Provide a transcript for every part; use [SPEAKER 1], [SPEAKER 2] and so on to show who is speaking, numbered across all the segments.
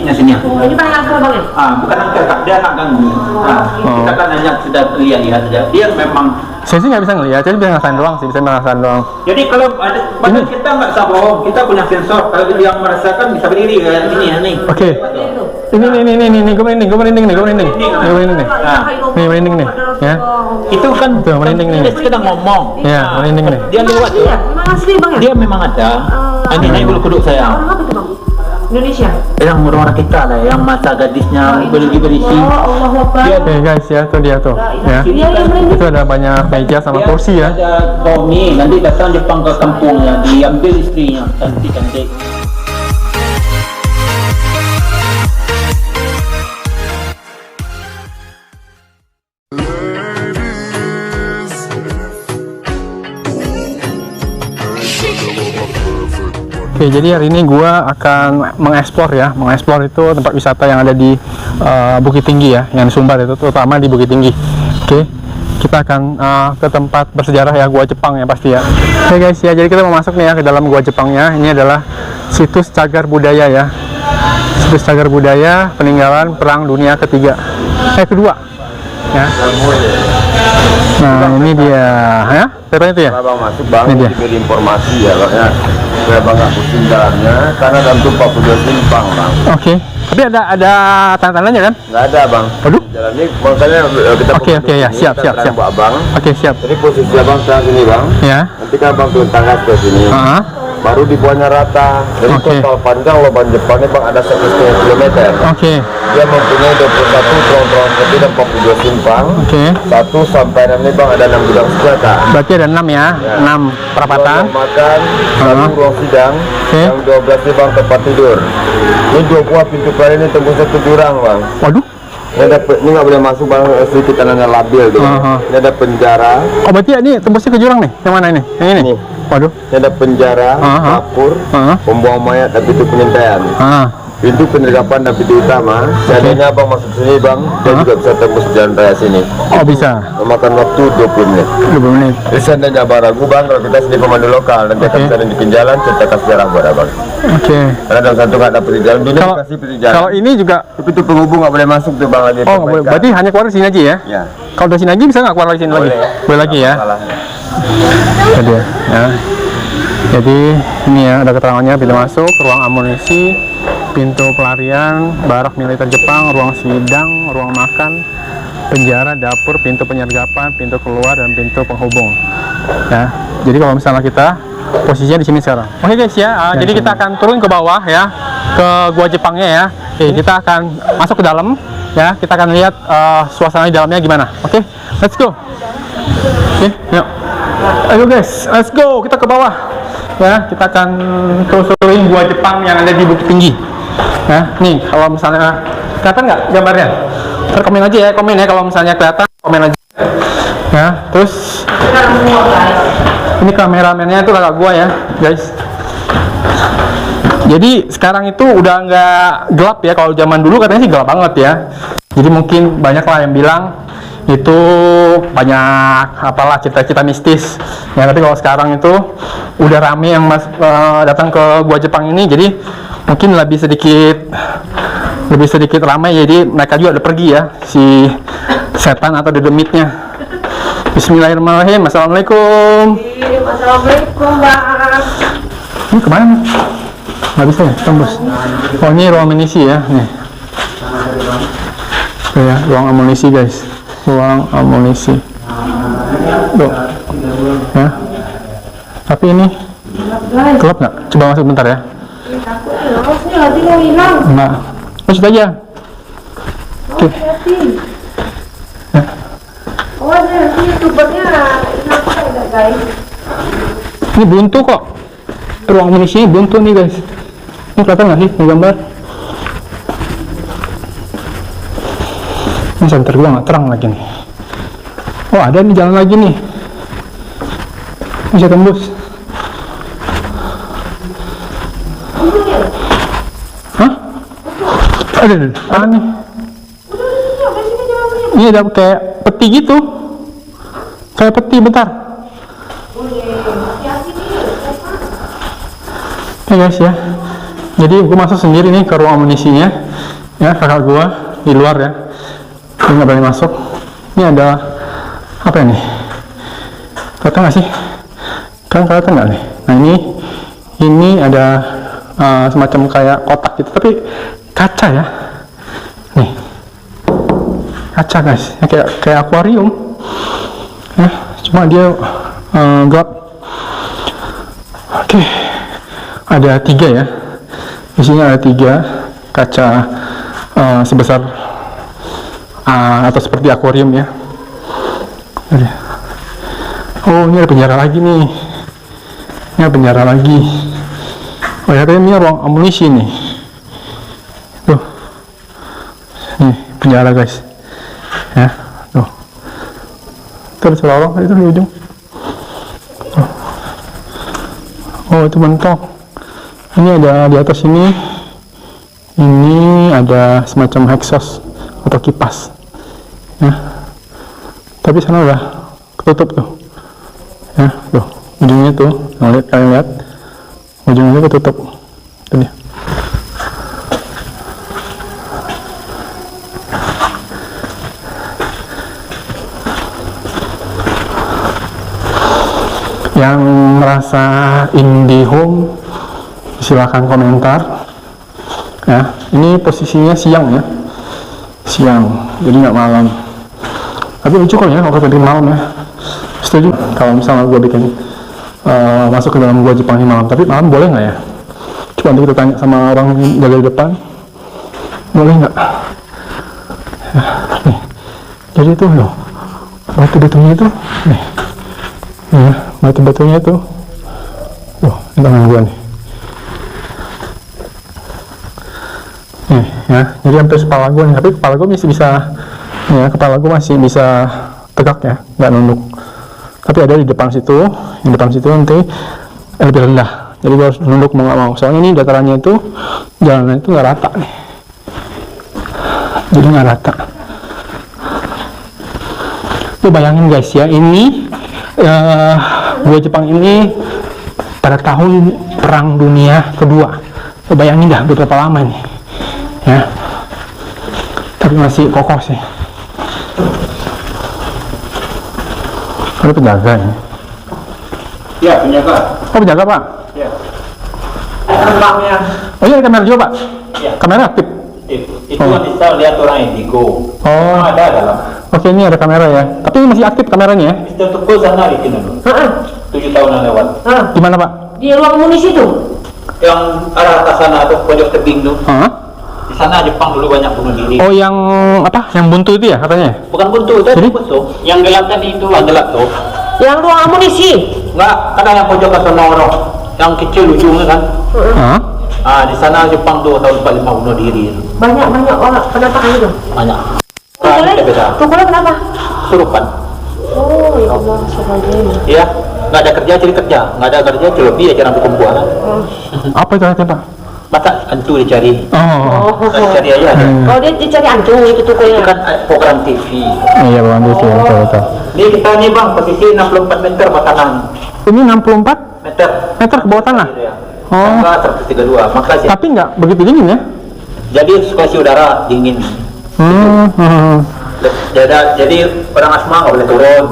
[SPEAKER 1] sadisnya sini.
[SPEAKER 2] Oh, ini paling angker bang ya?
[SPEAKER 1] Bukan angker kak, dia nak ganggu. Kita kan hanya sudah lihat saja. Dia memang.
[SPEAKER 3] Saya sih nggak bisa ngeliat, jadi bisa ngerasain doang sih, bisa ngerasain doang.
[SPEAKER 1] Jadi kalau ada badan kita nggak bisa bohong, kita punya sensor. Kalau yang merasakan bisa berdiri kayak gini ya nih.
[SPEAKER 3] Oke. Ini, gue merinding nih. Nih merinding nih, ya.
[SPEAKER 1] Itu kan
[SPEAKER 3] Tuh, merinding nih.
[SPEAKER 1] dia sedang ngomong.
[SPEAKER 3] Ya, merinding nih.
[SPEAKER 1] Dia lewat
[SPEAKER 2] Iya, memang asli bang ya?
[SPEAKER 1] Dia memang ada. Ini naik bulu kuduk saya.
[SPEAKER 2] Orang apa itu bang? Indonesia?
[SPEAKER 1] Yang orang kita lah, yang mata gadisnya berisi.
[SPEAKER 2] Allah Akbar.
[SPEAKER 3] Oke guys ya, tuh dia tuh, ya. Itu ada banyak meja sama kursi ya.
[SPEAKER 1] Ada Tommy, nanti datang Jepang ke kampungnya, diambil istrinya, cantik-cantik.
[SPEAKER 3] Oke, jadi hari ini gua akan mengeksplor itu tempat wisata yang ada di Bukit Tinggi ya, yang di Sumbar itu, terutama di Bukit Tinggi. Oke, kita akan ke tempat bersejarah ya, Gua Jepang ya pasti ya. Oke guys ya, jadi kita mau masuk nih ya ke dalam Gua Jepangnya. Ini adalah situs cagar budaya ya, situs cagar budaya peninggalan Perang Dunia Kedua ya. Nah ini dia ya, katanya itu ya.
[SPEAKER 4] Bang masuk bang,
[SPEAKER 3] Ini dia.
[SPEAKER 4] diberi informasi ya makanya supaya bang nggak pusing jalannya karena dalam tuh 42 simpang bang.
[SPEAKER 3] Oke, tapi ada tanda-tandanya kan?
[SPEAKER 4] Nggak ada bang.
[SPEAKER 3] Waduh.
[SPEAKER 4] Jalan ini makanya kita.
[SPEAKER 3] Oke, ya, siap.
[SPEAKER 4] Abang.
[SPEAKER 3] Oke, siap.
[SPEAKER 4] Jadi posisi abang sekarang sini bang.
[SPEAKER 3] Ya.
[SPEAKER 4] Nanti kan abang turun tangga ke sini. Baru di bawahnya rata. Jadi
[SPEAKER 3] Oke.
[SPEAKER 4] total panjang lubang Jepang ini bang ada 1,5 kilometer.
[SPEAKER 3] Oke.
[SPEAKER 4] Dia mempunyai 21 terowongan kecil dan 42 simpang.
[SPEAKER 3] Oke.
[SPEAKER 4] 1 sampai 6 ini bang ada 6 gudang senjata.
[SPEAKER 3] Berarti ada 6 ya, 6 perapatan.
[SPEAKER 4] Ruang makan, 1 ruang sidang,
[SPEAKER 3] Oke.
[SPEAKER 4] yang 12 ini bang tempat tidur. Ini 2 buah pintu keluar ini tembusnya ke jurang bang.
[SPEAKER 3] Waduh.
[SPEAKER 4] Ini nggak boleh masuk bang, sedikit tanahnya labil tuh. Ini ada penjara.
[SPEAKER 3] Oh berarti ini tembusnya ke jurang nih? Yang mana ini? Yang ini?
[SPEAKER 4] Nih.
[SPEAKER 3] Waduh.
[SPEAKER 4] Ini ada penjara, dapur, pembuang mayat dan pintu pengintaian. Pintu penyergapan dan pintu utama. Seandainya abang masuk sini bang, dia juga bisa tembus jalan raya sini.
[SPEAKER 3] Oh bisa.
[SPEAKER 4] Memakan waktu 20 menit.
[SPEAKER 3] 20 menit.
[SPEAKER 4] Jadi seandainya abang ragu bang, kalau kita sendiri pemandu lokal, nanti akan bisa nunjukin jalan, ceritakan sejarah buat abang.
[SPEAKER 3] Oke.
[SPEAKER 4] Karena dalam satu nggak ada peti jalan, dunia
[SPEAKER 3] Kalau
[SPEAKER 4] dikasih peti jalan.
[SPEAKER 3] kalau ini juga
[SPEAKER 4] Itu penghubung nggak boleh masuk tuh bang lagi.
[SPEAKER 3] oh nggak boleh. Berarti hanya keluar di sini aja ya?
[SPEAKER 4] Ya.
[SPEAKER 3] Kalau dari sini lagi bisa nggak keluar dari sini lagi? Boleh lagi ya? Jadi ya. Jadi ini ya ada keterangannya, pintu masuk, ruang amunisi, pintu pelarian, barak militer Jepang, ruang sidang, ruang makan, penjara, dapur, pintu penyergapan, pintu keluar dan pintu penghubung. Ya. Jadi kalau misalnya kita posisinya di sini sekarang. Oke guys ya, jadi kita akan turun ke bawah ya, ke Gua Jepangnya ya. Oke, kita akan masuk ke dalam ya. Kita akan lihat suasana di dalamnya gimana. Oke, let's go. Oke, yuk. Ayo guys, let's go. Kita ke bawah. Ya, kita akan telusurin Gua Jepang yang ada di Bukit Tinggi. Ya, nih kalau misalnya kelihatan nggak gambarnya? Ntar komen aja ya, komen ya kalau misalnya kelihatan, komen aja. Ya, terus ini kameramennya itu kakak gua ya, guys. Jadi sekarang itu udah nggak gelap ya, kalau zaman dulu katanya sih gelap banget ya. Jadi mungkin banyak lah yang bilang itu banyak apalah cita-cita mistis ya, tapi kalau sekarang itu udah rame yang datang ke Gua Jepang ini, jadi mungkin lebih sedikit ramai, jadi mereka juga udah pergi ya, si setan atau dedemitnya. Bismillahirrahmanirrahim. Assalamualaikum.
[SPEAKER 2] Assalamualaikum bang.
[SPEAKER 3] Ini kemana? Nggak bisa ya, tembus. Oh ini ruang amunisi ya, nih. Tuh ya, ruang amunisi guys. Ruang amunisi. Tuh. Ya. Tapi ini gelap nggak? Coba masuk bentar ya. Enggak. Masuk aja. Oke. Ya.
[SPEAKER 2] Oh, nanti youtubernya guys.
[SPEAKER 3] Ini buntu kok. Ruang amunisi buntu nih guys. Ini kelihatan nggak sih? Ini gambar. Ini center gua nggak terang lagi nih. Oh ada nih jalan lagi nih. Bisa tembus. Hah? Ada nih. Ini ada kayak peti gitu. Kayak peti, bentar. Ya guys ya. Jadi gue masuk sendiri nih ke ruang amunisinya. Ya, kakak gue di luar ya. Dia nggak berani masuk. Ini ada apa ini? Kelihatan nggak sih? Kan kelihatan nggak nih? Nah ini ada semacam kayak kotak gitu, tapi kaca ya. Nih, kaca guys, ya, kayak akuarium. Ya, cuma dia gelap. Oke, ada 3 ya. Di sini ada 3 kaca sebesar atau seperti akuarium ya. Oh, ini ada penjara lagi nih. Ini ada penjara lagi. Oh ya, ini ruang amunisi nih. Tuh, nih penjara guys. Ya, tuh. Terus lorong itu di ujung. Tuh. Oh, itu mentok. Ini ada di atas ini. Ini ada semacam exhaust atau kipas. Ya. Tapi sana udah ketutup tuh. Ya, tuh. Ujungnya tuh. Kalian lihat. Ujungnya ketutup. Itu dia. Yang merasa IndiHome silakan komentar ya. Ini posisinya siang ya, siang, jadi nggak malam. Tapi lucu kok ya kalau bikin malam ya. Setuju kalau misalnya gue bikin masuk ke dalam gua Jepang ini malam. Tapi malam boleh nggak ya? Coba nanti kita tanya sama orang dari depan, boleh nggak ya, nih. Jadi tuh loh, batu-batunya itu nih ya, batu-batunya tuh ini tangan gua nih. Nih ya, jadi hampir kepala gue nih, tapi kepala gue masih bisa ya, kepala gue masih bisa tegak ya, nggak nunduk. Tapi ada di depan situ, yang depan situ nanti lebih rendah, jadi gue harus nunduk mau nggak mau, soalnya ini datarannya itu, jalannya itu nggak rata nih, jadi nggak rata. Lu bayangin guys ya, ini gua Jepang ini pada tahun Perang Dunia Kedua. Lu bayangin dah berapa lama nih ya, tapi masih kokoh sih. Ada penjaga ini.
[SPEAKER 1] Ya, penjaga.
[SPEAKER 3] Oh, penjaga pak?
[SPEAKER 1] Ya. Tempatnya.
[SPEAKER 3] Oh iya, ada kamera juga pak?
[SPEAKER 1] Ya.
[SPEAKER 3] Kamera aktif?
[SPEAKER 1] Itu kan bisa lihat orang indigo.
[SPEAKER 3] Oh,
[SPEAKER 1] Ada dalam.
[SPEAKER 3] oke, ini ada kamera ya, tapi ini masih aktif kameranya ya?
[SPEAKER 1] Kita tunggu sana di sini dulu. 7 tahun yang lewat.
[SPEAKER 3] Di mana pak?
[SPEAKER 2] Di ruang amunisi tuh.
[SPEAKER 1] Yang arah ke sana atau pojok tebing tuh. Di sana Jepang dulu banyak bunuh diri.
[SPEAKER 3] Oh, yang apa? Yang buntu itu ya katanya?
[SPEAKER 1] Bukan buntu, itu
[SPEAKER 3] Jadi?
[SPEAKER 1] buntu. Yang gelap tadi itu. Yang gelap tuh.
[SPEAKER 2] Yang ruang amunisi.
[SPEAKER 1] Enggak, karena yang pojok ke sana orang. Yang kecil ujungnya kan.
[SPEAKER 3] Hah?
[SPEAKER 1] Di sana Jepang tuh tahun 45 bunuh diri.
[SPEAKER 2] Banyak orang kenapa kan itu?
[SPEAKER 1] Banyak.
[SPEAKER 2] Pukulnya,
[SPEAKER 1] Beda.
[SPEAKER 2] pukulnya kenapa?
[SPEAKER 1] Surupan.
[SPEAKER 2] Oh ya Allah, sebagainya.
[SPEAKER 1] Iya. Nggak ada kerja cari kerja, nggak ada kerja cari lebih aja rambut perempuan.
[SPEAKER 3] Apa itu artinya pak?
[SPEAKER 1] Masa hantu dicari.
[SPEAKER 3] Oh,
[SPEAKER 1] Cari aja.
[SPEAKER 2] Oh dia dicari hantu itu
[SPEAKER 1] Itu
[SPEAKER 2] tukulnya.
[SPEAKER 1] kan program TV.
[SPEAKER 3] iya bang, betul.
[SPEAKER 1] Ini kita nih bang, posisi 64 meter bawah tanah.
[SPEAKER 3] Ini 64
[SPEAKER 1] Meter.
[SPEAKER 3] meter ke bawah tanah?
[SPEAKER 1] Iya.
[SPEAKER 3] Oh.
[SPEAKER 1] Maka 132. Maka sih.
[SPEAKER 3] Tapi nggak begitu dingin ya?
[SPEAKER 1] Jadi sirkulasi udara dingin. Jadi orang asma nggak boleh turun.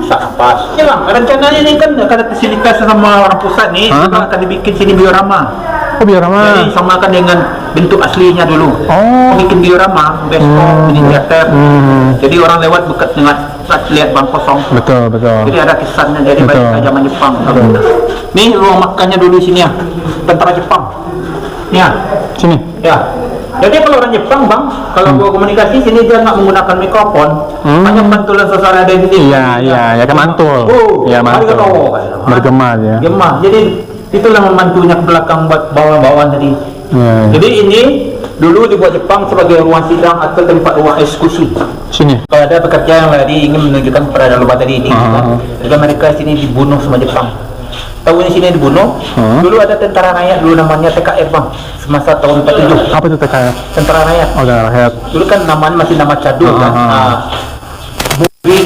[SPEAKER 1] Sak nafas. Ya bang, rencananya ini kan akan fasilitas sama orang pusat nih, akan dibikin sini biorama.
[SPEAKER 3] Oh, biorama.
[SPEAKER 1] Jadi samakan dengan bentuk aslinya dulu.
[SPEAKER 3] Oh.
[SPEAKER 1] Bikin diorama, bioskop, mini teater. Jadi orang lewat dekat dengan lihat bang kosong.
[SPEAKER 3] Betul.
[SPEAKER 1] Jadi ada kesannya, jadi
[SPEAKER 3] Betul.
[SPEAKER 1] balik ke zaman Jepang. Nih ruang makannya dulu sini ya, tentara Jepang. Ya,
[SPEAKER 3] Sini.
[SPEAKER 1] ya. Jadi kalau orang Jepang bang, kalau gua komunikasi sini dia nggak menggunakan mikrofon, hanya pantulan suara ada di sini.
[SPEAKER 3] Iya, kan mantul. Iya, mantul. Bergema ya.
[SPEAKER 1] Gemah. Jadi itulah memantunya ke belakang buat bawaan-bawaan tadi.
[SPEAKER 3] Iya.
[SPEAKER 1] Jadi ini dulu dibuat Jepang sebagai ruang sidang atau tempat ruang eksekusi.
[SPEAKER 3] Sini.
[SPEAKER 1] Kalau ada pekerja yang tadi ingin menunjukkan kepada lupa tadi ini, jadi mereka sini dibunuh sama Jepang. Tahu ini sini dibunuh. Dulu ada tentara rakyat dulu namanya TKR bang, semasa tahun 47.
[SPEAKER 3] Apa itu TKR?
[SPEAKER 1] Tentara rakyat.
[SPEAKER 3] Oh, udah rakyat.
[SPEAKER 1] Dulu kan namanya masih nama cadul kan. Buri.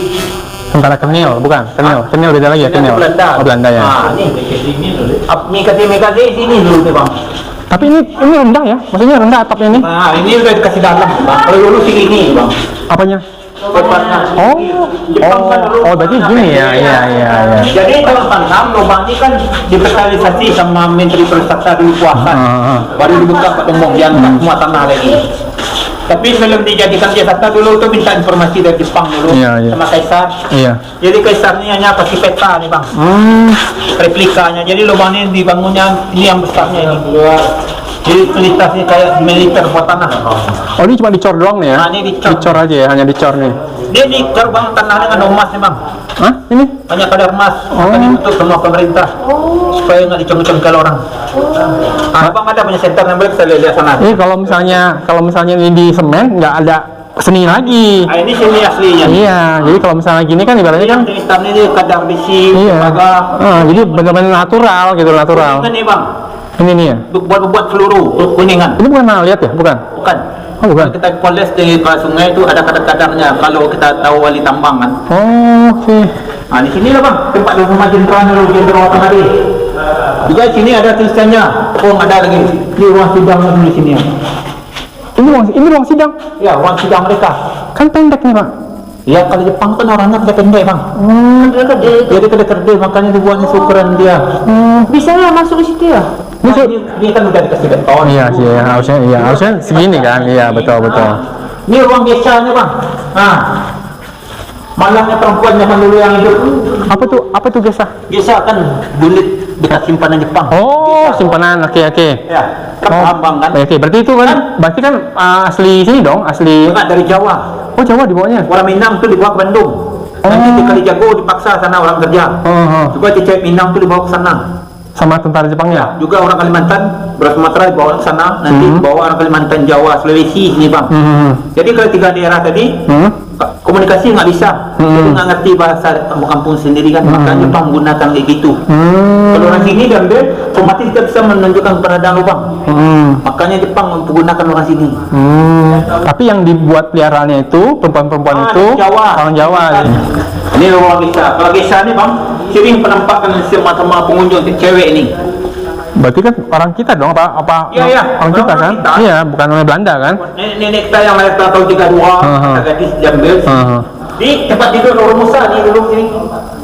[SPEAKER 3] Tentara Kenil, bukan? Kenil beda lagi ya, Kenil.
[SPEAKER 1] Belanda.
[SPEAKER 3] Oh, Belanda ya.
[SPEAKER 1] Ini. Mi kasih sini dulu nih bang.
[SPEAKER 3] Tapi ini rendah ya? Maksudnya rendah atapnya ini?
[SPEAKER 1] Nah, ini udah dikasih dalam, bang. Kalau dulu sih ini, bang.
[SPEAKER 3] Apanya?
[SPEAKER 1] Tempatnya.
[SPEAKER 3] Oh, berarti gini ya? Iya.
[SPEAKER 1] Jadi tahun 46 lubang ini kan divitalisasi sama Menteri Pariwisata dulu kuasa. Baru dibuka Pak Tembong yang semua tanah lagi. Tapi sebelum dijadikan wisata dulu tuh minta informasi dari Jepang dulu sama Kaisar.
[SPEAKER 3] Iya.
[SPEAKER 1] Jadi Kaisar ini hanya kasih peta nih, bang. Replikanya. Jadi lubang ini dibangunnya ini yang besarnya ini. Jadi kualitasnya kayak militer buat tanah.
[SPEAKER 3] Oh, ini cuma dicor doang nih ya?
[SPEAKER 1] Nah, ini dicor.
[SPEAKER 3] Aja ya, hanya dicor nih.
[SPEAKER 1] Dia dicor, bang, tanah dengan emas nih, bang.
[SPEAKER 3] Hah? Ini?
[SPEAKER 1] Hanya kadar emas. Makanya untuk semua pemerintah. Supaya nggak dicong-congkel orang. Abang ada punya center yang boleh kita lihat sana.
[SPEAKER 3] Kalau misalnya ini di semen nggak ada seni lagi.
[SPEAKER 1] Nah, ini sini aslinya.
[SPEAKER 3] Iya, jadi kalau misalnya gini kan ibaratnya kan
[SPEAKER 1] hitam ini kadar besi, tembaga.
[SPEAKER 3] Jadi benar-benar natural gitu, natural.
[SPEAKER 1] Ini bang.
[SPEAKER 3] Ini nih ya.
[SPEAKER 1] Buat peluru, kuningan.
[SPEAKER 3] Ini bukan lihat ya, bukan?
[SPEAKER 1] Bukan.
[SPEAKER 3] Oh, bukan.
[SPEAKER 1] Kalau kita poles di sungai itu ada kadar-kadarnya. Kalau kita tahu wali tambang kan.
[SPEAKER 3] Oh, oke.
[SPEAKER 1] Nah, di sini lah bang, tempat rumah jenderal Matahari. Juga di sini ada tulisannya. Oh, ada lagi. Di ruang sidang di sini.
[SPEAKER 3] Ini ruang sidang.
[SPEAKER 1] Ya, ruang sidang mereka.
[SPEAKER 3] Kan pendek nih, Pak.
[SPEAKER 1] Ya, kalau Jepang kan orangnya pendek bang. Jadi kedekerdil, makanya dibuatnya ukuran dia.
[SPEAKER 2] Bisa nggak masuk ke situ ya?
[SPEAKER 1] Nah, ini kan udah dikasih beton.
[SPEAKER 3] Iya sih, harusnya segini kan. Iya, betul.
[SPEAKER 1] Ini ruang biasanya bang. Nah, malamnya perempuan zaman dulu yang hidup.
[SPEAKER 3] Apa tuh Gesa?
[SPEAKER 1] Biasa kan bulit bekas simpanan Jepang.
[SPEAKER 3] Oh, simpanan. Oke.
[SPEAKER 1] Ya, tambang kan.
[SPEAKER 3] Oke, berarti itu kan berarti kan asli sini dong, asli.
[SPEAKER 1] Enggak dari Jawa.
[SPEAKER 3] Oh, Jawa dibawanya.
[SPEAKER 1] Orang Minang tuh dibawa ke Bandung. Nanti di Kalijago dipaksa sana orang kerja. Juga cewek Minang tuh dibawa ke sana.
[SPEAKER 3] Sama tentara Jepangnya.
[SPEAKER 1] Juga orang Kalimantan, beras Sumatera dibawa ke sana. Nanti bawa orang Kalimantan, Jawa, Sulawesi sini bang. Jadi kalau 3 daerah tadi komunikasi nggak bisa, jadi nggak ngerti bahasa kampung sendiri kan, makanya Jepang menggunakan kayak gitu. Kalau orang sini diambil, otomatis kita bisa menunjukkan keberadaan lubang. Makanya Jepang menggunakan orang sini.
[SPEAKER 3] Tapi yang dibuat peliharaannya itu perempuan-perempuan itu orang Jawa.
[SPEAKER 1] Ini lubang Gesa. Kalau Gesa ini bang, sering penampakan sama pengunjung cewek ini.
[SPEAKER 3] Berarti kan orang kita dong, apa?
[SPEAKER 1] Iya.
[SPEAKER 3] Orang kita kan? Iya, bukan orang Belanda kan?
[SPEAKER 1] Nenek kita yang lahir tahun 32, gadis diambil. Di tempat tidur Nur Musa di dulu sini.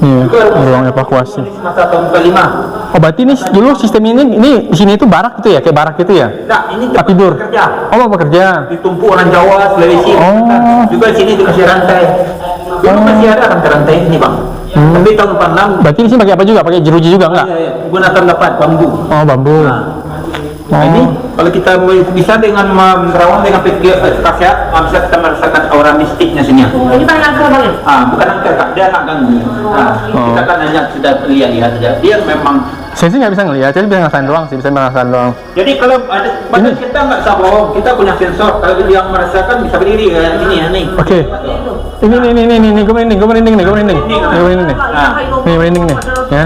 [SPEAKER 3] Iya, ruang evakuasi.
[SPEAKER 1] Masa tahun ke-5.
[SPEAKER 3] Oh, berarti ini dulu sistem ini di sini itu barak gitu ya, kayak barak gitu ya?
[SPEAKER 1] Nah, ini
[SPEAKER 3] tempat tidur.
[SPEAKER 1] Kerja.
[SPEAKER 3] Oh, bekerja.
[SPEAKER 1] Ditumpuk orang Jawa, Sulawesi. Juga di sini dikasih rantai. Dulu masih ada rantai-rantai ini bang. Tapi tahun 46.
[SPEAKER 3] Berarti di sini pakai apa juga? Pakai jeruji juga enggak?
[SPEAKER 1] Iya. Gunakan dapat bambu.
[SPEAKER 3] Oh, bambu.
[SPEAKER 1] Nah, ini kalau kita bisa dengan menerawang dengan pikir kasiat, bisa kita merasakan aura mistiknya sini.
[SPEAKER 2] Ini paling angker bang ya?
[SPEAKER 1] Bukan angker kak, dia nggak ganggu. Kita kan hanya sudah lihat saja. Dia memang.
[SPEAKER 3] Saya sih nggak bisa ngelihat, jadi bisa ngerasain doang sih, bisa merasakan doang.
[SPEAKER 1] Jadi kalau ada badan kita nggak bisa bohong, kita punya sensor. Kalau yang merasakan bisa berdiri kayak gini ya nih.
[SPEAKER 3] Oke. Ini, gue merinding nih. Nih merinding nih, ya.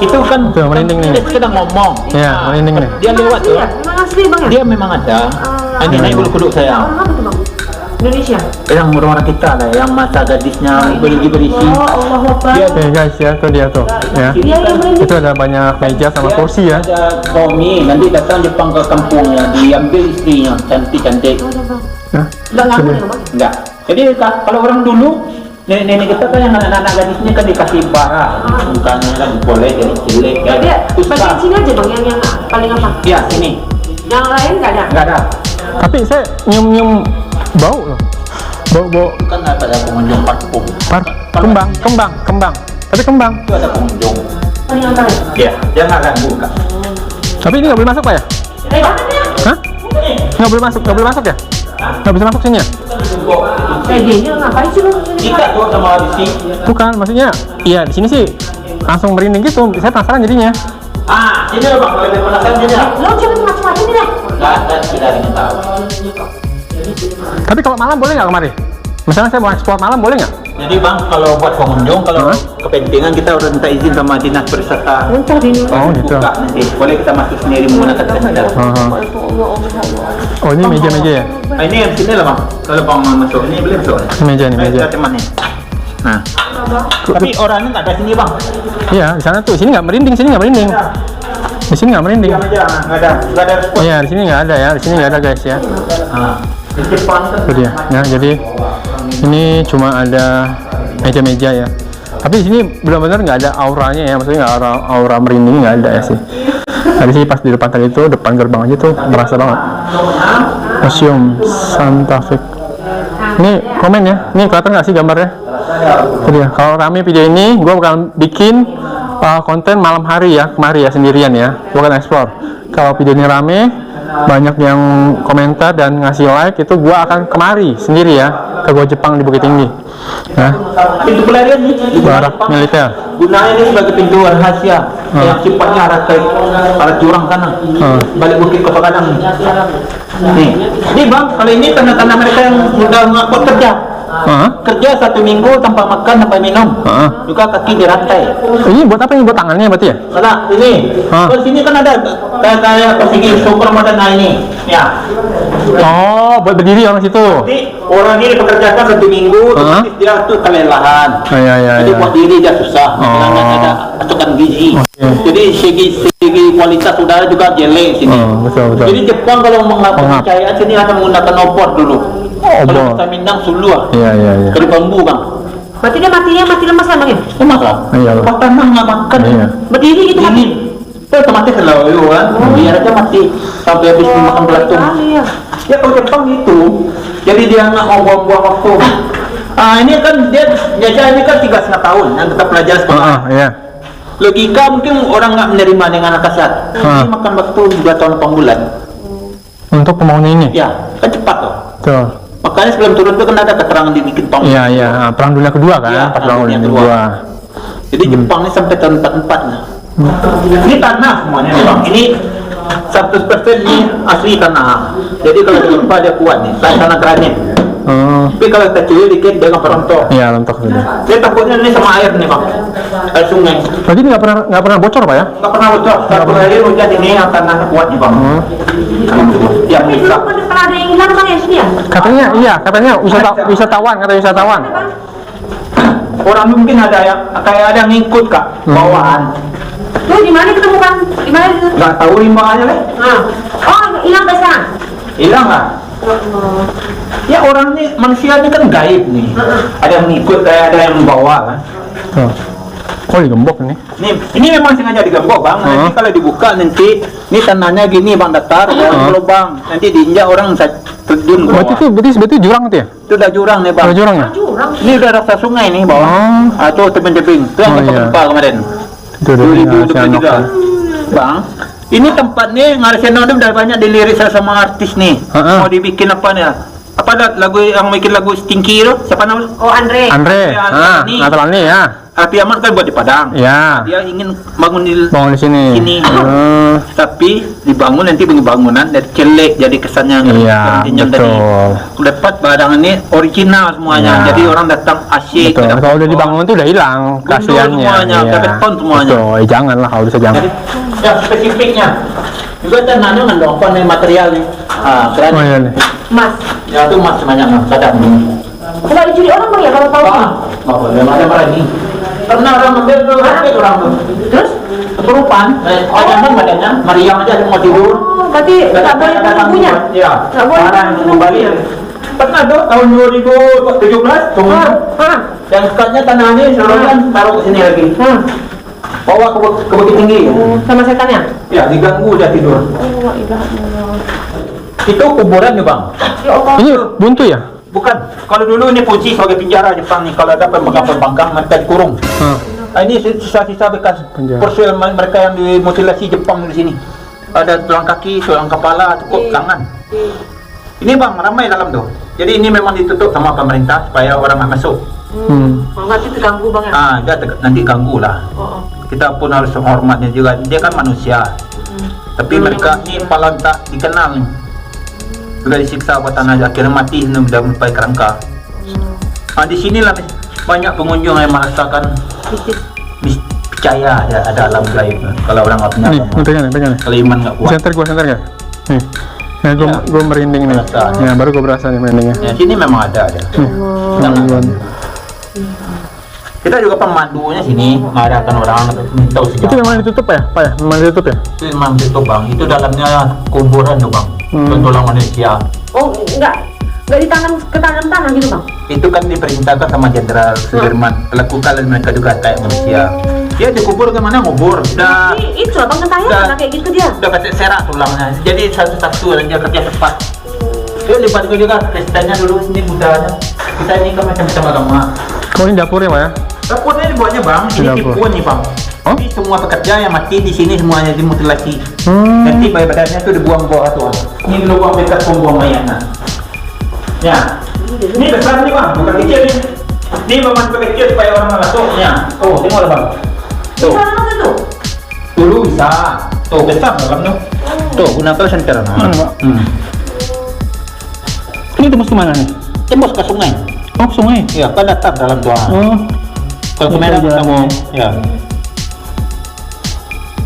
[SPEAKER 1] Itu kan
[SPEAKER 3] tuh merinding nih.
[SPEAKER 1] Kita sedang ngomong.
[SPEAKER 3] Ya, merinding nih.
[SPEAKER 1] Dia lewat tuh.
[SPEAKER 2] Memang asli bang ya?
[SPEAKER 1] Dia memang ada. Ini naik bulu kuduk saya.
[SPEAKER 2] Orang apa tuh bang? Indonesia?
[SPEAKER 1] Yang orang kita lah, yang masa gadisnya berisi.
[SPEAKER 2] Allah Akbar.
[SPEAKER 3] Oke guys ya, tuh dia tuh, ya. Itu ada banyak meja sama kursi ya.
[SPEAKER 1] Ada suami, nanti datang Jepang ke kampungnya, diambil istrinya, cantik-cantik.
[SPEAKER 2] Udah ngaku ya bang?
[SPEAKER 1] Enggak. Jadi kalau orang dulu, nenek kita kan yang anak-anak gadisnya kan dikasih bara, bukannya kan boleh jadi cilik ya.
[SPEAKER 2] Dia bagian sini aja bang, yang paling apa?
[SPEAKER 1] Ya sini.
[SPEAKER 2] Yang lain nggak ada?
[SPEAKER 1] Enggak ada.
[SPEAKER 3] Tapi saya nyium bau loh. Bau.
[SPEAKER 1] Kan ada pengunjung parfum.
[SPEAKER 3] Kembang. Tapi kembang.
[SPEAKER 1] Itu ada pengunjung.
[SPEAKER 2] Paling angker ya?
[SPEAKER 1] Ya, dia nggak ganggu kak.
[SPEAKER 3] Tapi ini nggak boleh masuk Pak ya? Hah? Nggak boleh masuk ya? Nggak bisa masuk sini ya?
[SPEAKER 2] Dia ngapain sih bang?
[SPEAKER 1] Kita tuh sama di sini.
[SPEAKER 3] Bukan, maksudnya, iya di sini sih langsung merinding gitu. Saya penasaran jadinya.
[SPEAKER 1] Ini loh bang, kalau penasaran jadi lah.
[SPEAKER 2] Lo jangan macam-macam ini lah.
[SPEAKER 1] Nggak ada, tidak ingin tahu.
[SPEAKER 3] Tapi kalau malam boleh nggak kemari? Misalnya saya mau eksplor malam boleh nggak?
[SPEAKER 1] Jadi bang, kalau buat pengunjung, kalau kepentingan kita udah minta izin sama dinas pariwisata.
[SPEAKER 3] Oh gitu.
[SPEAKER 1] Buka nanti, boleh kita masuk sendiri menggunakan tenda.
[SPEAKER 3] Oh ini meja-meja ya?
[SPEAKER 1] Ini yang sini lah bang, kalau bang masuk ini boleh masuk.
[SPEAKER 3] Meja nih meja.
[SPEAKER 1] Temannya. Nah, tapi orangnya nggak ada sini bang.
[SPEAKER 3] Iya di sana tuh, sini nggak merinding, Di sini nggak merinding.
[SPEAKER 1] Diam aja, nggak ada respon.
[SPEAKER 3] Iya, di sini nggak ada ya. Di sini nggak ada guys ya.
[SPEAKER 1] Nah, di Jepang kan.
[SPEAKER 3] Itu dia. Ya, jadi ini cuma ada meja-meja ya. Tapi di sini benar-benar nggak ada auranya ya. Maksudnya nggak aura merinding nggak ada ya sih. Tadi sih pas di depan tadi itu depan gerbang aja tuh merasa banget. Museum Santa Fe. Ini komen ya. Ini kelihatan nggak sih gambarnya? Jadi ya, kalau rame video ini, gue bakal bikin konten malam hari ya, kemari ya sendirian ya. Gue akan explore. Kalau video ini rame, banyak yang komentar dan ngasih like, itu gue akan kemari sendiri ya ke Gua Jepang di Bukit Tinggi. Nah,
[SPEAKER 1] Pintu pelarian nih di
[SPEAKER 3] barak
[SPEAKER 1] Jepang.
[SPEAKER 3] militer.
[SPEAKER 1] Gunanya ini sebagai pintu rahasia yang sifatnya arah jurang sana. Balik bukit Kota Padang. Nih, ini bang, kalau ini tanda-tanda mereka yang udah ngakut kerja. Kerja 1 minggu tanpa makan, tanpa minum. Juga kaki dirantai.
[SPEAKER 3] Ini buat apa? Ini buat tangannya berarti ya?
[SPEAKER 1] Nah, ini. Terus sini kan ada kayak persegi syukur Ramadan ini. Ya.
[SPEAKER 3] Oh, buat berdiri orang situ.
[SPEAKER 1] Jadi orang ini dipekerjakan 1 minggu, otomatis dia tuh kelelahan.
[SPEAKER 3] Iya.
[SPEAKER 1] Jadi buat diri dia susah. Karena ada asupan gizi. Jadi segi kualitas udara juga jelek sini.
[SPEAKER 3] Betul.
[SPEAKER 1] Jadi Jepang kalau mengapa percayaan sini akan menggunakan opor dulu. Kalau kita Minang sulu
[SPEAKER 3] Iya.
[SPEAKER 1] dari bambu bang.
[SPEAKER 2] Berarti dia mati lemas lah bang ya?
[SPEAKER 1] Lemas lah.
[SPEAKER 3] Iya.
[SPEAKER 1] Pas tanah nggak makan.
[SPEAKER 3] Iya.
[SPEAKER 2] Berdiri gitu mati.
[SPEAKER 1] Ini itu otomatis lalu kan. Biar aja mati sampai habis makan belatung.
[SPEAKER 2] Kali ya.
[SPEAKER 1] Ya kalau Jepang itu, jadi dia nggak mau buang-buang waktu. Ini kan dia jajah ini kan 3,5 tahun yang kita pelajari sekolah.
[SPEAKER 3] Iya.
[SPEAKER 1] Logika mungkin orang nggak menerima dengan anak kasar. Ini makan waktu 2 tahun 8 bulan.
[SPEAKER 3] Untuk pembangunan ini?
[SPEAKER 1] Ya, kan cepat tuh.
[SPEAKER 3] Betul.
[SPEAKER 1] Makanya sebelum turun itu kan ada keterangan di bikin tong.
[SPEAKER 3] Iya. Perang Dunia Kedua kan?
[SPEAKER 1] Iya,
[SPEAKER 3] Pas Perang Dunia Kedua.
[SPEAKER 1] Jadi Jepang ini sampai tahun 44 nya. Ini tanah semuanya nih bang. Ini 100% ini asli tanah. Jadi kalau digempa dia kuat nih. Tanah granit. Tapi kalau kita cuil dikit dia nggak rontok.
[SPEAKER 3] Iya, rontok sudah.
[SPEAKER 1] Dia takutnya ini sama air nih bang. Air sungai.
[SPEAKER 3] Berarti ini nggak pernah bocor pak ya?
[SPEAKER 1] Nggak pernah bocor. Satu hari hujan ini yang tanahnya kuat nih bang. Yang
[SPEAKER 2] Tapi
[SPEAKER 1] bisa.
[SPEAKER 2] dulu pernah ada yang hilang bang ya sini ya?
[SPEAKER 3] Katanya wisatawan, kata wisatawan.
[SPEAKER 1] Orang mungkin ada yang kayak ada yang ngikut kak bawaan.
[SPEAKER 2] Tuh di mana ditemukan? Di mana itu?
[SPEAKER 1] Nggak tahu rimbaannya leh.
[SPEAKER 2] Oh hilang sampai sekarang?
[SPEAKER 1] Hilang nggak? Ya orang ini manusia ini kan gaib nih. Ada yang ngikut, ada yang membawa kan.
[SPEAKER 3] Kok digembok ini?
[SPEAKER 1] Ini memang sengaja digembok bang. Nanti kalau dibuka nanti ini tanahnya gini bang datar, lubang. Nanti diinjak orang bisa terjun ke bawah.
[SPEAKER 3] Berarti jurang itu ya?
[SPEAKER 1] Itu udah jurang nih bang.
[SPEAKER 3] Udah jurang ya?
[SPEAKER 2] Jurang.
[SPEAKER 1] Ini udah rasa sungai nih bawah. Tuh tebing-tebing. Itu yang gempa kemarin.
[SPEAKER 3] Itu udah
[SPEAKER 1] 2023. Bang, ini tempatnya Ngarseno itu udah banyak dilirik sama artis nih. Mau dibikin apa nih? Apa lagu yang bikin lagu Stinky itu? Siapa namanya?
[SPEAKER 2] Oh Andre.
[SPEAKER 3] Natalani ya.
[SPEAKER 1] Raffi Ahmad kan buat di Padang.
[SPEAKER 3] Ya.
[SPEAKER 1] Dia ingin bangun di
[SPEAKER 3] sini.
[SPEAKER 1] Tapi dibangun nanti bangunan dari jelek jadi kesannya
[SPEAKER 3] Iya, betul.
[SPEAKER 1] Dapat barang ini original semuanya. Jadi orang datang asyik.
[SPEAKER 3] Betul. Kalau udah dibangun tuh udah hilang keasliannya.
[SPEAKER 1] Semuanya, beton semuanya.
[SPEAKER 3] Betul. Jangan lah kalau bisa jangan.
[SPEAKER 1] Jadi, ya spesifiknya. Juga tanahnya ngandung apa nih material nih. Keren.
[SPEAKER 3] Iya nih.
[SPEAKER 2] Mas.
[SPEAKER 1] Ya itu mas semuanya kadang.
[SPEAKER 2] Kalau dicuri orang bang ya kalau tahu?
[SPEAKER 1] Nggak boleh ada lagi. Pernah orang ambil tuh, orang tuh.
[SPEAKER 2] Terus?
[SPEAKER 1] Kesurupan, kan badannya, Mariam aja mau tidur.
[SPEAKER 2] Oh, berarti nggak boleh punya?
[SPEAKER 1] Iya.
[SPEAKER 2] Nggak boleh
[SPEAKER 1] kembali. Pernah tuh tahun 2017 tunggu. Yang sekatnya tanahnya seluruhnya taruh ke sini lagi. Bawa ke Bukit Tinggi.
[SPEAKER 2] Sama setannya?
[SPEAKER 1] Ya diganggu udah tidur.
[SPEAKER 2] Oh, ilah.
[SPEAKER 1] Itu kuburan nih bang.
[SPEAKER 2] Ya Allah.
[SPEAKER 3] Ini buntu ya?
[SPEAKER 1] Bukan. Kalau dulu ini fungsi sebagai penjara Jepang nih. Kalau ada pembangkang mereka dikurung. Ini sisa-sisa bekas personil mereka yang dimutilasi Jepang di sini. Ada tulang kaki, tulang kepala, cukup tangan. Ini bang ramai dalam tuh. Jadi ini memang ditutup sama pemerintah supaya orang nggak masuk.
[SPEAKER 2] Kalau nggak itu terganggu bang ya?
[SPEAKER 1] Dia nanti ganggu lah. Kita pun harus menghormatnya juga. Dia kan manusia. Tapi mereka ini paling tak dikenal nih. Juga disiksa buat tanah akhirnya mati sudah sampai kerangka. Di sinilah banyak pengunjung yang merasakan percaya ada alam gaib. Kalau orang nggak punya
[SPEAKER 3] pegang.
[SPEAKER 1] kalau iman nggak kuat.
[SPEAKER 3] Center gua nih. Nah, gua merinding nih. Ya, baru gua berasa nih merindingnya.
[SPEAKER 1] Ya sini memang ada. Kita juga pemandunya sini mengadakan orang tahu
[SPEAKER 3] Itu
[SPEAKER 1] sejarah.
[SPEAKER 3] memang ditutup ya, Pak ya? Memang ditutup ya?
[SPEAKER 1] Itu memang itu bang, itu dalamnya kuburan tuh bang, tulang manusia.
[SPEAKER 2] Oh, enggak ditanam ke dalam tanah gitu bang?
[SPEAKER 1] Itu kan diperintahkan sama Jenderal Sudirman, lakukan mereka juga kayak manusia. Dia dikubur ke mana ngubur, udah
[SPEAKER 2] Itu abang ketahuan
[SPEAKER 1] Udah.
[SPEAKER 2] karena kayak gitu dia.
[SPEAKER 1] udah kasih serak tulangnya, jadi satu-satu aja kerja cepat. Dia lipat juga pestanya dulu ini budaya. Kita ini kan macam-macam agama.
[SPEAKER 3] Oh ini dapurnya Pak ya?
[SPEAKER 1] Dapurnya dibuatnya bang, ini
[SPEAKER 3] Dapur.
[SPEAKER 1] tipuan nih bang.
[SPEAKER 3] Oh?
[SPEAKER 1] Jadi semua pekerja yang mati di sini semuanya dimutilasi. Nanti badannya tuh dibuang bawah tuh. Ini lubang bekas pembuang mayatnya. Ya, ini besar nih bang, bukan kecil nih. Ini memang kecil supaya orang nggak masuknya. Tuh, tengok lah bang. Tuh,
[SPEAKER 2] Bisa apa itu?
[SPEAKER 1] dulu bisa. Tuh besar dalamnya. Tuh, gunakan senter.
[SPEAKER 3] Mana, Pak? Ini tembus kemana nih?
[SPEAKER 1] Tembus ke sungai.
[SPEAKER 3] Oh sungai?
[SPEAKER 1] Ya, kan datar dalam tua.
[SPEAKER 3] Oh.
[SPEAKER 1] Kalau ke Medan kita mau, ya.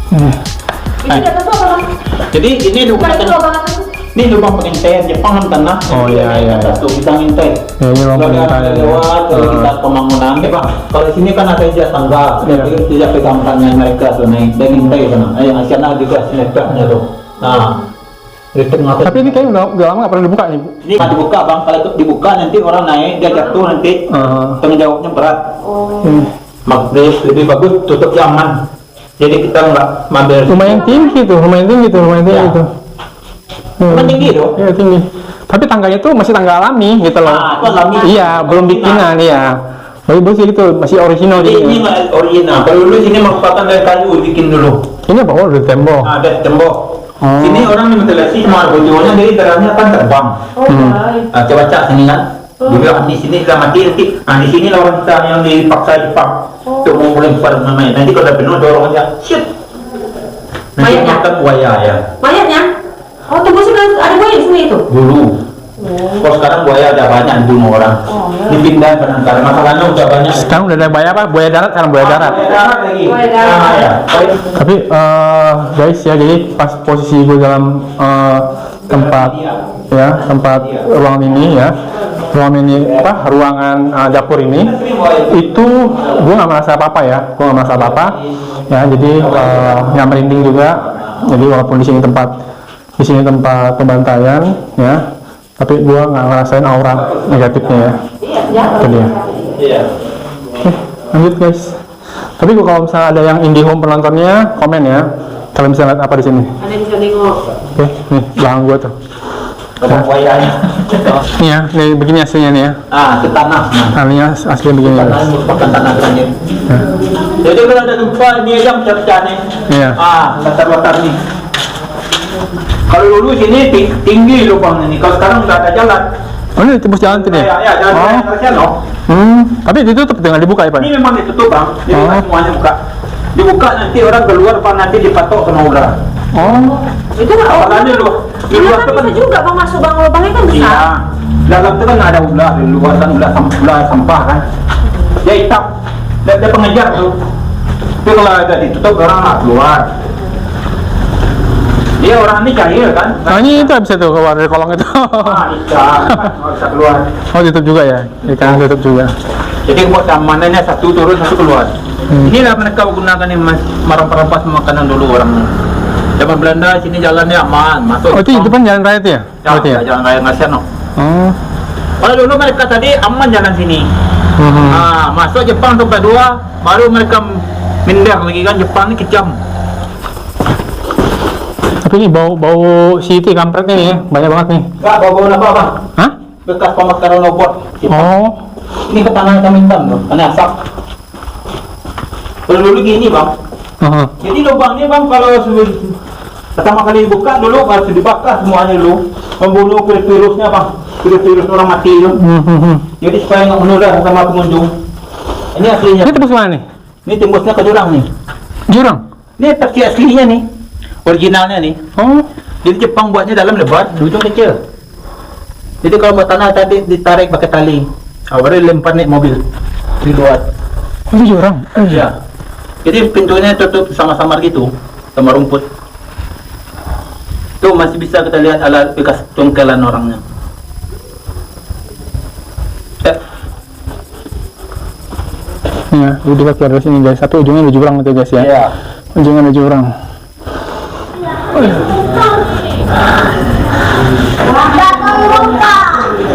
[SPEAKER 2] Itu di atas tuh apa bang?
[SPEAKER 1] Jadi ini
[SPEAKER 2] Bukan itu
[SPEAKER 1] lubang,
[SPEAKER 2] abang atas tuh.
[SPEAKER 1] ini lubang pengintai Jepang kan tanah.
[SPEAKER 3] Oh, iya, iya.
[SPEAKER 1] Tuh bisa ngintai.
[SPEAKER 3] Ya ini ruang
[SPEAKER 1] Kalau
[SPEAKER 3] pengintai.
[SPEAKER 1] ada lewat, kalau kita pembangunan, ya Pak. Kalau di sini kan ada ijazah tangga,
[SPEAKER 3] Iya.
[SPEAKER 1] jadi tidak pegang tangan mereka tuh naik dan ngintai sana. Yang nasional juga sinetronnya tuh. Nah, di tengah.
[SPEAKER 3] Tapi ini kayaknya udah lama nggak pernah dibuka nih.
[SPEAKER 1] ini kan dibuka bang, kalau itu dibuka nanti orang naik dia jatuh nanti tanggung jawabnya berat. Makanya lebih bagus tutup aman. Jadi kita nggak mampir.
[SPEAKER 3] Lumayan tinggi tuh, lumayan tinggi tuh.
[SPEAKER 1] Ya.
[SPEAKER 3] Itu.
[SPEAKER 1] Kan tinggi tuh.
[SPEAKER 3] Iya tinggi. Tapi tangganya tuh masih tangga alami gitu loh.
[SPEAKER 1] Ah, itu alami.
[SPEAKER 3] Iya, belum bikinan ya. Bagus sih gitu, masih original
[SPEAKER 1] Jadi ini
[SPEAKER 3] jadinya.
[SPEAKER 1] nggak original. Kalau dulu sini merupakan dari kayu bikin dulu.
[SPEAKER 3] Ini apa? Oh, udah tembok.
[SPEAKER 1] Ada tembok.
[SPEAKER 3] Oh.
[SPEAKER 1] Sini orang mutilasi cuma bojonya jadi darahnya kan terbang.
[SPEAKER 2] Oh, baik.
[SPEAKER 1] Coba sini kan. Juga di sini sudah mati nanti. Nah di sini lah orang kita yang dipaksa Jepang untuk mengumpulkan kepada mamanya. Nanti kalau udah penuh dorong aja. Shit. Nanti
[SPEAKER 2] Mayatnya?
[SPEAKER 1] makan buaya ya.
[SPEAKER 2] Mayatnya? Oh, tunggu sih ada buaya di sini itu.
[SPEAKER 1] Dulu. Kalau sekarang buaya udah banyak dibunuh orang. Dipindah penangkaran. Masalahnya udah banyak.
[SPEAKER 3] Sekarang udah ada buaya apa? Buaya darat, sekarang buaya darat.
[SPEAKER 1] Buaya darat lagi.
[SPEAKER 2] Buaya darat.
[SPEAKER 1] Nah, ya.
[SPEAKER 3] Tapi guys ya, jadi pas posisi gue dalam tempat tempat ruangan ini ya, ruangan dapur ini, itu gue nggak merasa apa-apa ya, ya. Jadi nggak merinding juga. Jadi walaupun di sini tempat pembantaian ya, tapi gue nggak ngerasain aura negatifnya ya. Itu dia.
[SPEAKER 1] Iya.
[SPEAKER 3] Oke, lanjut guys. Tapi kalau misalnya ada yang IndiHome penontonnya, komen ya. Kalian bisa lihat apa di sini.
[SPEAKER 2] Ada bisa nengok.
[SPEAKER 3] Oke, nih belakang gua tuh.
[SPEAKER 1] Ada buayanya.
[SPEAKER 3] Nih ya, nih begini aslinya nih ya.
[SPEAKER 1] Ah, ke tanah. Nah.
[SPEAKER 3] Aslinya begini ya.
[SPEAKER 1] Tanah merupakan tanah granit. Jadi kalau ada gempa ini aja pecah-pecah nih.
[SPEAKER 3] Iya.
[SPEAKER 1] Ah, latar-latar nih. Kalau dulu sini tinggi lubang ini. Kalau sekarang nggak ada jalan.
[SPEAKER 3] Oh ini tembus jalan tuh nih.
[SPEAKER 1] Ya, jalan
[SPEAKER 3] Oh.
[SPEAKER 1] Indonesia no.
[SPEAKER 3] Tapi ditutup dengan dibuka ya Pak?
[SPEAKER 1] Ini memang ditutup bang. Jadi
[SPEAKER 3] Oh.
[SPEAKER 1] nggak semuanya buka. Dibuka nanti orang keluar, Pak, nanti dipatok kena ular.
[SPEAKER 3] Oh.
[SPEAKER 2] Itu nggak
[SPEAKER 1] Apalagi di luar
[SPEAKER 2] kan
[SPEAKER 1] tuh kan.
[SPEAKER 2] bisa juga bang masuk bang, lubangnya kan besar.
[SPEAKER 1] Iya. Dalam itu kan ada ular, di luar kan ular sampah kan. Dia hitam. Dia pengejar tuh. Tapi kalau ada ditutup orang nggak keluar. Dia orang ini jahil kan.
[SPEAKER 3] Nah ini itu bisa tuh keluar dari kolong itu.
[SPEAKER 1] Ah, ikan kan nggak bisa keluar.
[SPEAKER 3] Oh tutup juga ya? Ikan tutup juga.
[SPEAKER 1] Jadi buat keamanannya satu turun satu keluar. Inilah mereka gunakan ini merampas makanan dulu orang. Zaman Belanda sini jalannya aman, masuk.
[SPEAKER 3] Oh itu depan jalan raya itu ya?
[SPEAKER 1] Ya,
[SPEAKER 3] Berarti ya?
[SPEAKER 1] jalan raya Ngaseno.
[SPEAKER 3] Oh.
[SPEAKER 1] Kalau dulu mereka tadi aman jalan sini. Masuk Jepang sampai 2, baru mereka pindah lagi kan. Jepang ini kejam.
[SPEAKER 3] Tapi ini bau siti kampretnya nih ya, banyak banget nih.
[SPEAKER 1] Enggak bawa apa bang?
[SPEAKER 3] Hah?
[SPEAKER 1] Bekas pemakaran robot.
[SPEAKER 3] Oh.
[SPEAKER 1] Ini ke tanah hitam loh, karena asap. Kalau dulu gini bang. Jadi lubangnya bang kalau pertama kali dibuka dulu harus dibakar semuanya dulu, membunuh virusnya bang, virus orang mati itu. Jadi supaya nggak menular sama pengunjung. Ini aslinya.
[SPEAKER 3] Ini tembus mana nih?
[SPEAKER 1] Ini tembusnya ke jurang nih.
[SPEAKER 3] Jurang?
[SPEAKER 1] Ini versi aslinya nih, originalnya nih.
[SPEAKER 3] Oh.
[SPEAKER 1] Jadi Jepang buatnya dalam lebar, di ujung kecil. Jadi kalau buat tanah tadi ditarik pakai tali, baru dilempar nih mobil di luar.
[SPEAKER 3] Oh itu jurang?
[SPEAKER 1] Iya. Jadi pintunya tutup sama-samar gitu, sama rumput. Tuh masih bisa kita lihat alat bekas congkelan orangnya.
[SPEAKER 3] Ya, udah keluar dari sini guys. Tapi ujungnya ada jurang gitu guys ya.
[SPEAKER 4] Iya.
[SPEAKER 3] Ujungnya ada jurang.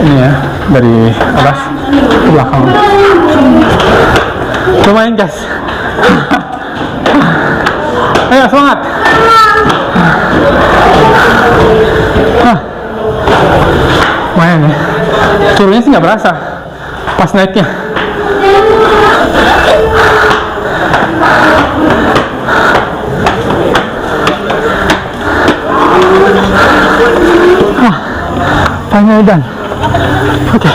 [SPEAKER 3] Ini ya, dari atas ke belakang. Lumayan guys. Ayo semangat. Lumayan ya. Turunnya sih nggak berasa. Pas naiknya. Final done. Oke.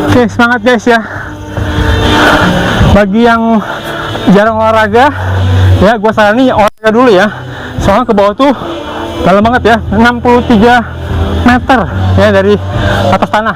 [SPEAKER 3] Oke, semangat guys ya. Bagi yang jarang olahraga, ya gua saranin olahraga dulu ya. Soalnya ke bawah tuh dalam banget ya, 63 meter ya dari atas tanah.